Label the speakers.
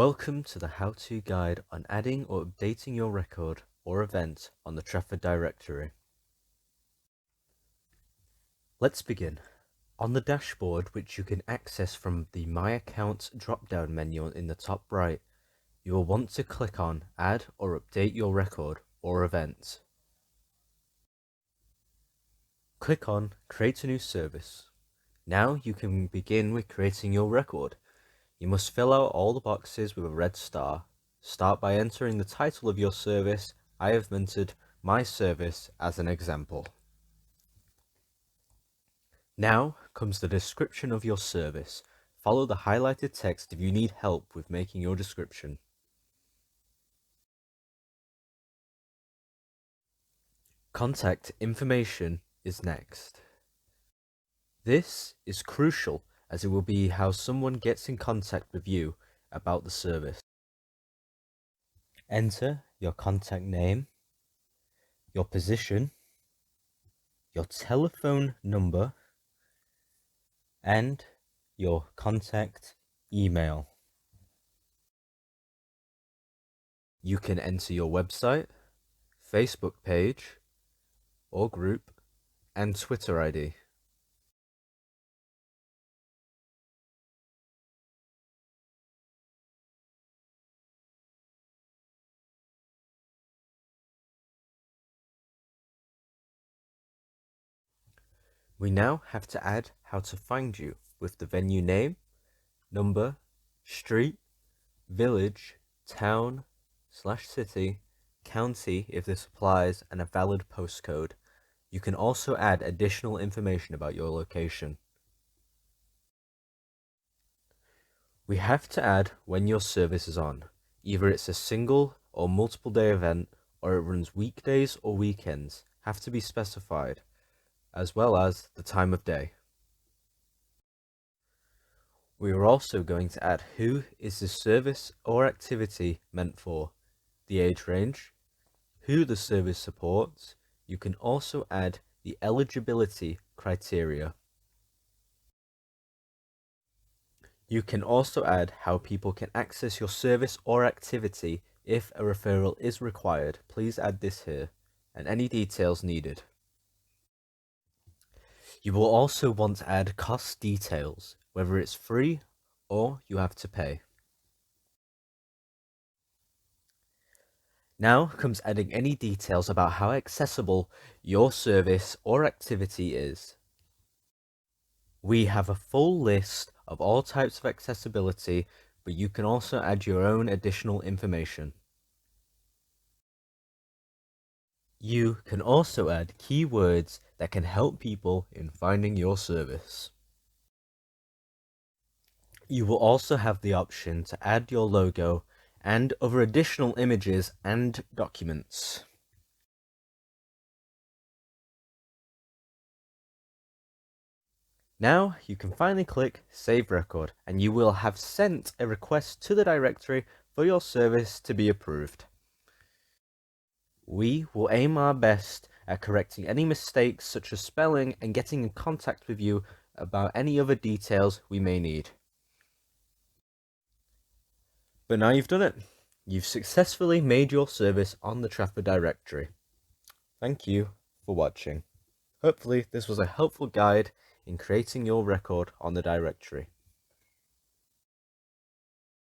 Speaker 1: Welcome to the how-to guide on adding or updating your record or event on the Trafford Directory. Let's begin. On the dashboard, which you can access from the My Account drop-down menu in the top right, you will want to click on Add or Update Your Record or Event. Click on Create a New Service. Now you can begin with creating your record. You must fill out all the boxes with a red star. Start by entering the title of your service. I have entered my service as an example. Now comes the description of your service. Follow the highlighted text if you need help with making your description. Contact information is next. This is crucial as it will be how someone gets in contact with you about the service. Enter your contact name, your position, your telephone number, and your contact email. You can enter your website, Facebook page or group, and Twitter ID. We now have to add how to find you with the venue name, number, street, village, town, /city, county if this applies, and a valid postcode. You can also add additional information about your location. We have to add when your service is on. Either it's a single or multiple day event, or it runs weekdays or weekends, have to be specified, as well as the time of day. We are also going to add who is the service or activity meant for, the age range, who the service supports. You can also add the eligibility criteria. You can also add how people can access your service or activity. If a referral is required, please add this here, and any details needed. You will also want to add cost details, whether it's free or you have to pay. Now comes adding any details about how accessible your service or activity is. We have a full list of all types of accessibility, but you can also add your own additional information. You can also add keywords that can help people in finding your service. You will also have the option to add your logo and other additional images and documents. Now you can finally click Save Record, and you will have sent a request to the directory for your service to be approved. We will aim our best at correcting any mistakes such as spelling and getting in contact with you about any other details we may need. But now you've done it. You've successfully made your service on the Trafford Directory. Thank you for watching. Hopefully this was a helpful guide in creating your record on the directory.